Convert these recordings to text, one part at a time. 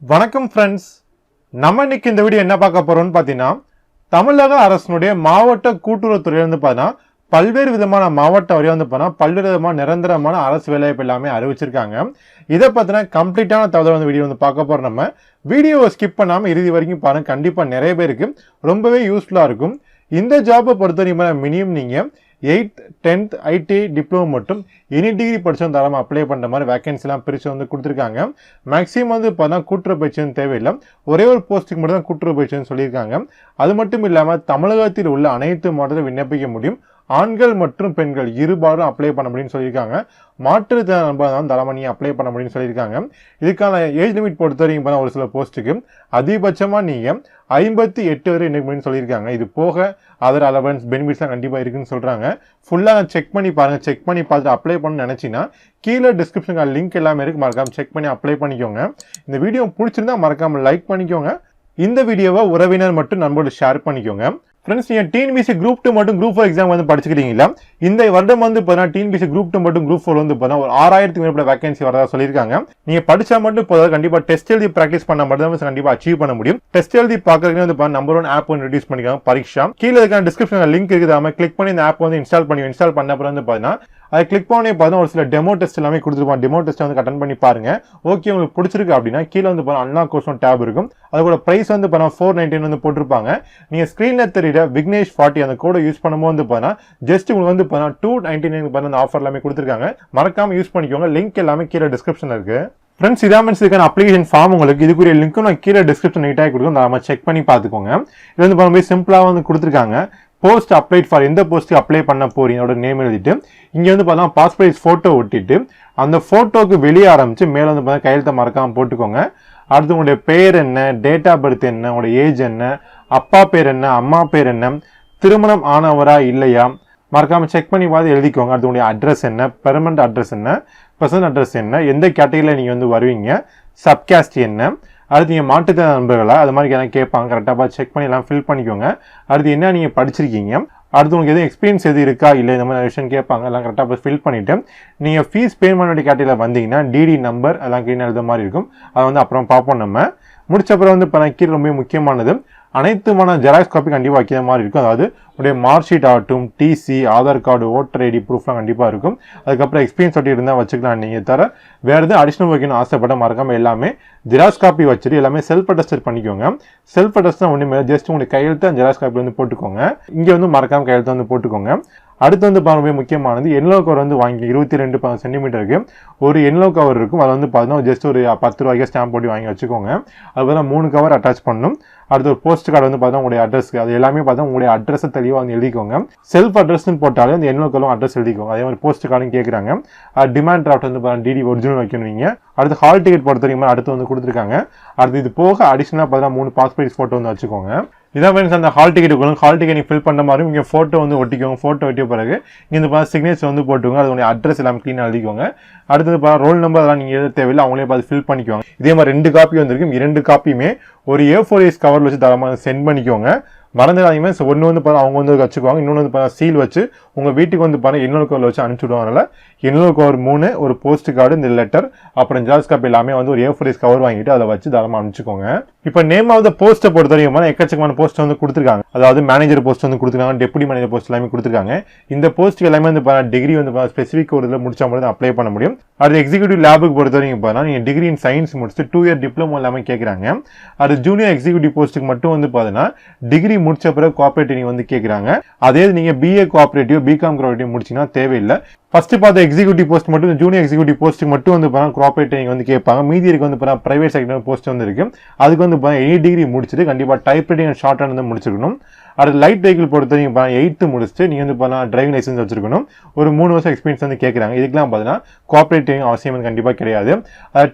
வணக்கம் ஃப்ரெண்ட்ஸ், நம்ம இன்னைக்கு இந்த வீடியோ என்ன பார்க்க போறோம்னு பார்த்தீங்கன்னா, தமிழக அரசினுடைய மாவட்ட கூட்டுறவுத்துறையிலிருந்து பார்த்தீங்கன்னா பல்வேறு விதமான மாவட்ட வரையும் வந்து பார்த்தீங்கன்னா பல்வேறு விதமான நிரந்தரமான அரசு வேலைவாய்ப்பு எல்லாமே அறிவிச்சிருக்காங்க. இதை பற்றின கம்ப்ளீட்டான தகவல் வந்து வீடியோ வந்து பார்க்க போறோம். நம்ம வீடியோவை ஸ்கிப் பண்ணாமல் இறுதி வரைக்கும் பாருங்க, கண்டிப்பாக நிறைய பேருக்கு ரொம்பவே யூஸ்ஃபுல்லாக இருக்கும். இந்த ஜாபை பொறுத்தவரைக்கும் மினிமம் நீங்கள் 8th 10th ஐடிஐ டிப்ளமோ மட்டும் எனி டிகிரி படித்தவங்க தாராளமாக அப்ளை பண்ணுற மாதிரி வேகன்சிலாம் பிரித்து வந்து கொடுத்துருக்காங்க. மேக்ஸிமம் வந்து பார்த்தீங்கன்னா கூட்டுறவு பயிற்சின்னு தேவையில்லை, ஒரே ஒரு போஸ்ட்டுக்கு மட்டும் தான் கூட்டுறவு பயிற்சின்னு சொல்லியிருக்காங்க. அது மட்டும் இல்லாமல் தமிழகத்தில் உள்ள அனைத்து மாவட்டத்திலும் விண்ணப்பிக்க முடியும். ஆண்கள் மற்றும் பெண்கள் இருபாரும் அப்ளை பண்ண முடியும்னு சொல்லியிருக்காங்க. மாற்றுத்திறனாளி தாராளமாக அப்ளை பண்ண முடியும்னு சொல்லியிருக்காங்க. இதுக்கான ஏஜ் லிமிட் பொறுத்த வரைக்கும் ஒரு சில போஸ்ட்டுக்கு அதிகபட்சமாக நீங்கள் 58 வரை இன்னைக்கு முடியும்னு சொல்லியிருக்காங்க. இது போக அதர் அலவன்ஸ் பெனிஃபிட்ஸ்லாம் கண்டிப்பாக இருக்குன்னு சொல்கிறாங்க. ஃபுல்லாக செக் பண்ணி பாருங்கள். செக் பண்ணி பார்த்துட்டு அப்ளை பண்ணணும்னு நினச்சிங்கன்னா கீழே டிஸ்கிரிப்ஷனுக்கு லிங்க் எல்லாமே இருக்குது, மறக்காமல் செக் பண்ணி அப்ளை பண்ணிக்கோங்க. இந்த வீடியோ பிடிச்சிருந்தா மறக்காமல் லைக் பண்ணிக்கோங்க. இந்த வீடியோவை உறவினர் மற்றும் நண்பரோட ஷேர் பண்ணிக்கோங்க. ஃப்ரெண்ட்ஸ், நீங்கள் டிஎன்பிஎஸ்சி குரூப் 2 மற்றும் குரூப் 4 எக்ஸாம் வந்து படிச்சுக்கிறீங்களா? இந்த வருடம் வந்து பார்த்தீங்கன்னா டிஎன்பிஎஸ்சி குரூப் 2 மற்றும் குரூப் 4 வந்து பார்த்தீங்கன்னா ஒரு 6000க்கு மேற்பட்ட வேகன்சி வரதா சொல்லியிருக்காங்க. நீங்கள் படிச்சா மட்டும் போதாது, கண்டிப்பாக டெஸ்ட் எழுதி ப்ராக்டிஸ் பண்ண மட்டும் தான் கண்டிப்பாக அச்சீவ் பண்ண முடியும். டெஸ்ட் எழுதி பார்க்கறதுக்கு வந்து நம்பர் 1 ஆப் வந்து ரிலீஸ் பண்ணிக்கலாம், பரீட்சா. கீழே இருக்க டிஸ்கிரிப்ஷனில் லிங்க் இருக்குது, கிளிக் பண்ணி இந்த ஆப் வந்து இன்ஸ்டால் பண்ண அப்புறம் வந்து பார்த்தீங்கன்னா அதை கிளிக் பண்ணி பார்த்தா ஒரு சில டெமோ டெஸ்ட் எல்லாமே கொடுத்துருப்பாங்க. டெமோ டெஸ்ட் வந்து அட்டன் பண்ணி பாருங்க. ஓகே, உங்களுக்கு பிடிச்சிருக்கு அப்படின்னா கீழே வந்து அன்லாக் கோர்ஸ் டேப் இருக்கும். அதோட பிரைஸ் வந்து 499 வந்து போட்டிருப்பாங்க. நீங்க ஸ்கிரீன்ல தெரியுற விக்னேஷ் 40 அந்த கோடை யூஸ் பண்ணும்போது வந்து ஜஸ்ட் உங்களுக்கு வந்து 299 அந்த ஆஃபர் எல்லாமே கொடுத்துருக்காங்க. மறக்காம யூஸ் பண்ணிக்கோங்க. லிங்க் எல்லாமே கீழே டிஸ்கிரிப்ஷன்ல இருக்கு. ஃப்ரெண்ட்ஸ், இதுக்கான அப்ளிகேஷன் ஃபார்ம் உங்களுக்கு இதுக்குரிய லிங்க்கும் நான் கீழே டிஸ்கிரிப்ஷன் நீட்டாக கொடுக்கும், நம்ம செக் பண்ணி பார்த்துக்கோங்க. இது வந்து ரொம்ப சிம்பிளாக வந்து கொடுத்துருக்காங்க. போஸ்ட் அப்ளைட் ஃபார் எந்த போஸ்ட்டுக்கு அப்ளை பண்ண போறீங்களோட நேம் எழுதிட்டு இங்கே வந்து பார்த்தா பாஸ்போர்ட் ஃபோட்டோ ஒட்டிட்டு அந்த ஃபோட்டோக்கு வெளியே ஆரம்பிச்சு மேலே வந்து பார்த்தா கையெழுத்தை மறக்காமல் போட்டுக்கோங்க. அடுத்து உங்களுடைய பேர் என்ன, டேட் ஆஃப் பர்த் என்ன, உங்களுடைய ஏஜ் என்ன, அப்பா பேர் என்ன, அம்மா பேர் என்ன, திருமணம் ஆனவரா இல்லையா மறக்காமல் செக் பண்ணி பார்த்து எழுதிக்கோங்க. அடுத்து உங்களுடைய அட்ரஸ் என்ன, பெர்மனன்ட் அட்ரஸ் என்ன, பர்சனல் அட்ரஸ் என்ன, எந்த கேட்டகரியில் நீங்கள் வந்து வருவீங்க, சப்காஸ்ட் என்ன, அடுத்து நீங்கள் மாற்றுத்திறனாளி நண்பர்களா அது மாதிரி எல்லாம் கேட்பாங்க. கரெக்டாக பார்த்து செக் பண்ணி எல்லாம் ஃபில் பண்ணிக்கோங்க. அடுத்து என்ன நீங்கள் படிச்சிருக்கீங்க, அடுத்து உங்களுக்கு எதுவும் எக்ஸ்பீரியன்ஸ் எது இருக்கா இல்லை இந்த மாதிரி விஷயம் கேட்பாங்க. எல்லாம் கரெக்டாக பார்த்து ஃபில் பண்ணிவிட்டு நீங்கள் ஃபீஸ் பேமெண்ட் கேட்டகரியில் வந்தீங்கன்னா டிடி நம்பர் அதெல்லாம் க்ளீன் எழுத மாதிரி இருக்கும். அதை வந்து அப்புறம் பார்ப்போம். நம்ம முடிச்ச அப்புறம் வந்து கீழே ரொம்ப முக்கியமானது அனைத்துமான ஜெராக்ஸ் காப்பி கண்டிப்பாக வைக்கிற மாதிரி இருக்கும். அதாவது உடைய மார்க் ஷீட் ஆகட்டும், TC, Aadhaar card, voter ID ப்ரூஃப்லாம் கண்டிப்பாக இருக்கும். அதுக்கப்புறம் எக்ஸ்பீரியன்ஸ் சர்டிஃபிகேட் இருந்தால் வச்சுக்கலாம். நீங்கள் தர வேறு எதுவும் அடிஷனல் வைக்கணும் ஆசைப்பட்ட மறக்காமல் எல்லாமே ஜெராக்ஸ் காப்பி வச்சுட்டு எல்லாமே செல்ஃப் அட்டஸ்டட் பண்ணிக்கோங்க. செல்ஃப் அட்டஸ்ட் தான் ஒன்றுமே ஜஸ்ட் உங்களுக்கு கையெழுத்து ஜெராக்ஸ் காப்பி வந்து போட்டுக்கோங்க. இங்கே வந்து மறக்காமல் கையெழுத்து வந்து போட்டுக்கோங்க. அடுத்து வந்து ரொம்ப முக்கியமானது என்லோ கவர் வந்து வாங்கி 22 சென்டிமீட்டருக்கு ஒரு என்லோ கவர் இருக்கும். அது வந்து பார்த்தீங்கன்னா ஜஸ்ட் ஒரு 10 ரூபாய்க்கு ஸ்டாம்ப் போட்டு வாங்கி வச்சுக்கோங்க. அது 3 கவர் அட்டாச் பண்ணணும். அடுத்து ஒரு போஸ்ட் கார்டு வந்து பார்த்தா உங்களுடைய அட்ரஸ்க்கு அது எல்லாமே பார்த்தா உங்களுடைய அட்ரஸை தெளிவாக வந்து எழுதிக்கோங்க. செல்ஃப் அட்ரஸ்ன்னு போட்டாலே அந்த என்லோ கவரும் அட்ரஸ் எழுதிக்கோங்க. அதே மாதிரி போஸ்ட் கார்டும் கேட்குறாங்க. டிமாண்ட் டிராஃப்ட் வந்து டிடி ஒரிஜினல் வைக்கணும். நீங்கள் அடுத்து ஹால் டிக்கெட் பொறுத்த வரைக்கும் அடுத்து வந்து கொடுத்துருக்காங்க. அடுத்து இது போக அடிஷனலாக பார்த்தா 3 பாஸ்போர்ட் ஃபோட்டோ வந்து வச்சுக்கோங்க. இதான் ஃப்ரெண்ட்ஸ் அந்த ஹால் டிக்கெட் கொடுங்க. ஹால் டிக்கெட் நீங்கள் ஃபில் பண்ணுற மாதிரி இங்கே ஃபோட்டோ வந்து ஒட்டிக்கோங்க. ஃபோட்டோ ஒட்டிய பிறகு இங்கே இந்த சிக்னேச்சர் வந்து போட்டுக்கோங்க. அது உங்களுடைய அட்ரஸ் எல்லாம் க்ளீனாக எழுதிக்கோங்க. அடுத்தது ரோல் நம்பர் அதெல்லாம் நீங்கள் எது தேவையில்லை அவங்களே பார்த்து ஃபில் பண்ணிக்கோங்க. இதே மாதிரி 2 காப்பி வந்துருக்கும். 2 காப்பியுமே ஒரு A4 சைஸ் கவரில் வச்சு தரமாக சென்ட் பண்ணிக்கோங்க. மறந்துடாதீங்க. ஒன்று வந்து அவங்க வந்து வச்சுக்குவாங்க, இன்னொன்று வந்து சீல் வச்சு உங்கள் வீட்டுக்கு வந்து இன்னொரு கவரில் வச்சு அனுப்பிச்சுடுவாங்க. அதனால் இன்னொரு கவர் 3 ஒரு போஸ்ட் கார்டு, இந்த லெட்டர், அப்புறம் ஜெராக்ஸ் காப்பி எல்லாமே வந்து ஒரு A4 சைஸ் கவர் வாங்கிட்டு அதை வச்சு தரமாக அனுப்பிச்சுக்கோங்க. இப்போ நேம் ஆஃப் த போஸ்ட்டை பொறுத்த வரைக்கும் எக்கச்சக்கமான போஸ்ட் வந்து கொடுத்துருக்காங்க. அதாவது மேனேஜர் போஸ்ட் வந்து கொடுத்துருக்காங்க, டெப்யூட்டி மேனேஜர் போஸ்ட் எல்லாமே கொடுத்துருக்காங்க. இந்த போஸ்ட்டுக்கு எல்லாமே வந்து டிகிரி வந்து ஸ்பெசிஃபிக் ஒரு இதில் முடிச்சா மட்டும் அப்ளை பண்ண முடியும். அது எக்ஸிக்யூட்டிவ் லேபுக்கு பொறுத்த வரைக்கும் பார்த்தீங்கன்னா நீங்கள் டிகிரி இன் சயின்ஸ் முடிச்சுட்டு 2 இயர் டிப்ளமோ எல்லாமே கேட்குறாங்க. அது ஜூனியர் எக்ஸிக்யூட்டிவ் போஸ்ட்டுக்கு மட்டும் வந்து பார்த்தீங்கன்னா டிகிரி முடிச்ச பிறகு கோஆபரேட்டிவ் வந்து கேட்குறாங்க. அதே நீங்க BA கோஆபரேட்டிவ், பிகாம் கோஆபரேட்டிவ் முடிச்சீங்கன்னா தேவையில்லை. ஃபர்ஸ்ட் பார்த்த எக்ஸிக்யூட்டிவ் போஸ்ட் மட்டும் ஜூனியர் எக்ஸிக்யூட்டிவ் போஸ்ட்டுக்கு மட்டும் வந்து கோஆபரேட்டிவ் வந்து கேட்பாங்க. மீதி இருக்கு வந்து பிரைவேட் செக்டர் போஸ்ட் வந்து இருக்கு. அதுக்கு வந்து எனி டிகிரி முடிச்சுட்டு கண்டிப்பாக type writing and short hand வந்து முடிச்சிருக்கணும். அடுத்து லைட் வெஹிக்கிள் பொறுத்த வரைக்கும் 8th முடிச்சுட்டு நீங்கள் வந்து டிரைவிங் லைசன்ஸ் வச்சிருக்கணும். ஒரு 3 வருஷம் எக்ஸ்பீரியன்ஸ் வந்து கேட்குறாங்க. இதுக்கெல்லாம் பார்த்தீங்கன்னா கோஆபரேட்டிவ் அவசியம் வந்து கண்டிப்பாக கிடையாது.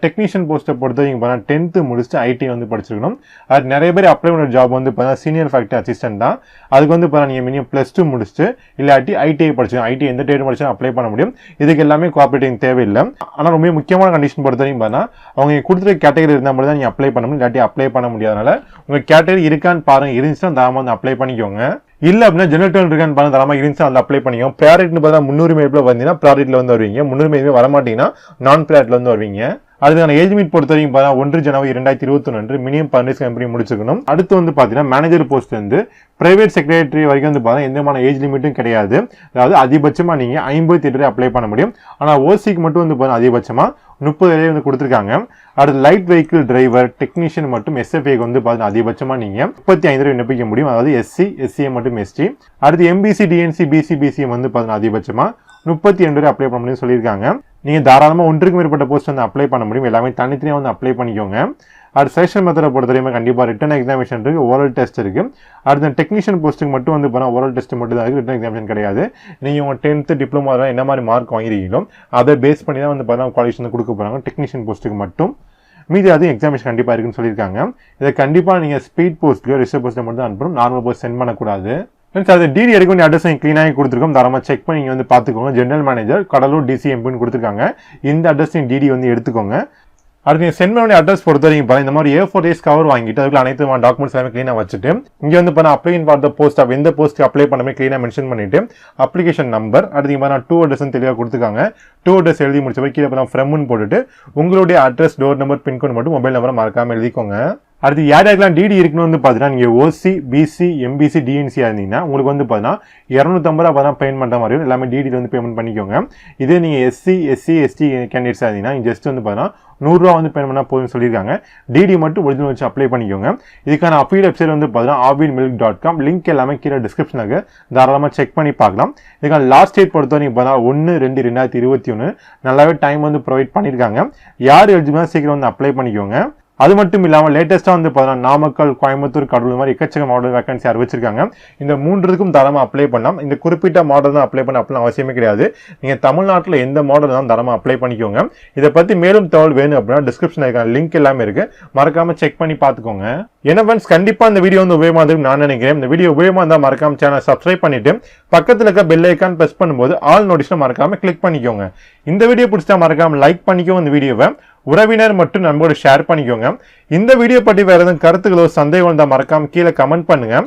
டெக்னீஷியன் போஸ்ட்டை பொறுத்த வரைக்கும் 10th முடிச்சுட்டு ஐடி வந்து படிச்சிருக்கணும். அது நிறைய பேர் அப்ளை பண்ண ஜாப் வந்து சீனியர் ஃபேக்டரி அசிஸ்டன்ட் தான். அதுக்கு வந்து நீங்கள் மினிமம் +2 முடிச்சுட்டு இல்லாட்டி ஐடிஐ படிச்சிடும். ஐடி எந்த டேட் படிச்சு அப்ளை பண்ண முடியும். இதுக்கு எல்லாமே கோஆபரேட்டிவ் தேவையில்லை. ஆனால் ரொம்ப முக்கியமான கண்டிஷன் பொறுத்த வரைக்கும் அவங்க கொடுத்துருக்க கேட்டகரி இருந்தால் மட்டும் தான் நீங்கள் அப்ளை பண்ண முடியும், இல்லாட்டி அப்ளை பண்ண முடியாதனால உங்கள் கேட்டகரி இருக்கான்னு பாருங்க. இருந்துச்சுன்னா தாம வந்து அப்ளை பண்ணிக்கோங்க. இல்ல அப்படின்னா ஜெனரேட்டர் இருக்கான்னு பாருங்க தரமா இருந்துச்சு அதில் அப்ளை பண்ணிக்கோங்க. ப்ரையாரிட்டின்னு பார்த்தா முன்னுரிமை வந்தீங்கன்னா ப்ரையாரிட்டியில் வந்து வருவீங்க, முன்னுரிமை வரமாட்டீங்கன்னா நான் ப்ரையாரிட்டியில் வந்து வருவீங்க. அதுக்கான ஏஜ் லிமிட் பொறுத்த வரைக்கும் பார்த்தா 1 ஜனவரி 2021 மினிமம் 15 கம்பெனி முடிச்சுக்கணும். அடுத்து வந்து பார்த்தீங்கன்னா மேனேஜர் போஸ்ட் வந்து பிரைவேட் செக்ரட்டரி வரைக்கும் வந்து பார்த்தா எந்தமான ஏஜ் லிமிட்டும் கிடையாது. அதாவது அதிகபட்சமாக நீங்கள் 58 அப்ளை பண்ண முடியும். ஆனால் ஓசிக்கு மட்டும் வந்து பார்த்தா அதிகபட்சமாக 30 வந்து கொடுத்துருக்காங்க. அடுத்து லைட் வெஹிக்கிள் டிரைவர் டெக்னீஷியன் மற்றும் எஸ்எஃப்ஏக்கு வந்து பார்த்தீங்கன்னா அதிகபட்சமாக நீங்கள் 35 விண்ணப்பிக்க முடியும். அதாவது எஸ்சி எஸ்சிஏ மற்றும் எஸ்டி. அடுத்து எம்பிசி டிஎன்சி பிசி பிசிஎம் வந்து பார்த்தீங்கன்னா அதிகபட்சமாக 32 அப்ளை பண்ண முடியும்னு சொல்லியிருக்காங்க. நீங்கள் தாராளமாக 1க்கும் மேற்பட்ட போஸ்ட் வந்து அப்ளை பண்ண முடியும். எல்லாமே தனித்தனியாக வந்து அப்ளை பண்ணிக்கோங்க. அடுத்து செலக்ஷன் மெத்தடை பொறுத்தவரையுமே கண்டிப்பாக ரிட்டன் எக்ஸாமினேஷன் இருக்குது, ஓரல் டெஸ்ட் இருக்குது. அடுத்த டெக்னீஷியன் போஸ்ட்டுக்கு மட்டும் வந்து போனால் ஓரல் டெஸ்ட் மட்டும் தான் இருக்குது, ரிட்டன் எக்ஸாமினேஷன் கிடையாது. நீங்கள் உங்கள் 10th டிப்ளமோ என்ன மாதிரி மார்க் வாங்கிருக்கீங்களோ அதை பேஸ் பண்ணி தான் வந்து பார்த்தா குவாலிஃபிகேஷன் கொடுக்க போகிறாங்க டெக்னீஷியன் போஸ்ட்டுக்கு மட்டும். மீதி அது எக்ஸாமினேஷன் கண்டிப்பாக இருக்குன்னு சொல்லியிருக்காங்க. இதை கண்டிப்பாக நீங்கள் ஸ்பீட் போஸ்ட்லையோ ரிசர்வ் போஸ்ட்டில் மட்டும் தான் அனுப்பணும், நார்மல் போஸ்ட் சென்ட் பண்ணக்கூடாது. அது டிடி எடுக்க வேண்டிய அட்ரஸ் கிளீனாகி கொடுத்துருக்கோம், தாராளமாக செக் பண்ணி நீங்கள் வந்து பார்த்துக்கோங்க. ஜெனரல் மேனேஜர் கடலூர் டிசிஎம்பின்னு கொடுத்துருக்காங்க. இந்த அட்ரஸ் டிடி வந்து எடுத்துக்கோங்க. அடுத்து நீங்கள் சென்ட் பண்ண அட்ரஸ் பொறுத்த வரைக்கும் பாருங்க, இந்த மாதிரி A4 days கவர் வாங்கிட்டு அதுக்குள்ள அனைத்து டாக்குமெண்ட்ஸ் எல்லாமே க்ளீனாக வச்சுட்டு இங்கே வந்து பண்ண அப்ளைன் ஃபார் த போஸ்ட் எந்த போஸ்ட்டுக்கு அப்ளை பண்ணாமல் க்ளீனாக மென்ஷன் பண்ணிட்டு அப்ளிகேஷன் நம்பர் அடுத்து மாதிரி 2 அட்ரஸ் தெளிவாக கொடுத்துருக்காங்க. 2 அட்ரஸ் எழுதி முடிச்ச போய் கீழே பண்ண ஃப்ரம்னு போட்டுட்டு உங்களுடைய அட்ரஸ், டோர் நம்பர், பின்கோட் மட்டும் மொபைல் நம்பரை மறக்காமல் எழுதிக்கோங்க. அடுத்து யாருக்கெல்லாம் டிடி இருக்குன்னு வந்து பார்த்தீங்கன்னா நீங்கள் ஓசி பிசி எம்பிசி டிஎன்சியாக இருந்தீங்கன்னா உங்களுக்கு வந்து பார்த்தீங்கன்னா 250 ரூபா தான் பேமெண்ட் பண்ணுற மாதிரி எல்லாமே டிடியில் வந்து பேமெண்ட் பண்ணிக்கோங்க. இதே நீங்கள் எஸ்சி எஸ்டி கேண்டிடேட்ஸாக இருந்தீங்கன்னா நீங்கள் ஜஸ்ட் வந்து பார்த்தீங்கன்னா 100 ரூபா வந்து பேமெண்ட் பண்ணால் போதும்னு சொல்லியிருக்காங்க. டிடி மட்டும் ஒரிஜினல் வச்சு அப்ளை பண்ணிக்கோங்க. இதுக்கான அஃபீல் வெப்சைட் வந்து பார்த்தீங்கன்னா avinmilk.com லிங்க் எல்லாமே கீழே டிஸ்கிரிப்ஷனுக்கு தாராளமாக செக் பண்ணி பார்க்கலாம். இதுக்கான லாஸ்ட் டேட் பொறுத்த வரைக்கும் பார்த்தீங்கன்னா 1/2/2021 நல்லாவே டைம் வந்து ப்ரொவைட் பண்ணியிருக்காங்க. யார் எலிஜிபிளாக சீக்கிரம் வந்து அப்ளை பண்ணிக்கோங்க. அது மட்டும் இல்லாமல் லேட்டஸ்ட்டாக வந்து பார்த்தீங்கன்னா நாமக்கல், கோயம்புத்தூர், கடலூர் மாதிரி எக்கச்சக்க மாடல் வேகன்சி அறிவிச்சிருக்காங்க. இந்த 3க்கும் தாராளமாக அப்ளை பண்ணலாம். இந்த குறிப்பிட்ட மாடல் தான் அப்ளை பண்ண அப்படிலாம் அவசியமே கிடையாது. நீங்கள் தமிழ்நாட்டில் எந்த மாடல் தான் தாராளமாக அப்ளை பண்ணிக்கோங்க. இதை பற்றி மேலும் தகவல் வேணும் அப்படின்னா டிஸ்கிரிப்ஷனில் இருக்க லிங்க் எல்லாமே இருக்கு, மறக்காம செக் பண்ணி பார்த்துக்கோங்க. என்ன ஃப்ரெண்ட்ஸ், கண்டிப்பாக இந்த வீடியோ வந்து உபயோகமாக இருக்குன்னு நான் நினைக்கிறேன். இந்த வீடியோ உபயோகமாக இருந்தால் மறக்காம சேனல் சப்ஸ்கிரைப் பண்ணிட்டு பக்கத்தில் இருக்க பெல் ஐக்கான் ப்ரெஸ் பண்ணும்போது ஆல் நோட்டிஃபிகேஷன் மறக்காம கிளிக் பண்ணிக்கோங்க. இந்த வீடியோ பிடிச்சா மறக்காம லைக் பண்ணிக்கோங்க. இந்த வீடியோவை உறவினர் மற்றும் நண்பரோடு ஷேர் பண்ணிக்கோங்க. இந்த வீடியோ பற்றி வேற எதுவும் கருத்துக்களோ சந்தேகம் இருந்தால் மறக்காம கீழே கமெண்ட் பண்ணுங்க,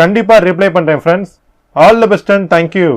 கண்டிப்பா ரிப்ளை பண்றேன் friends. All the best and thank you.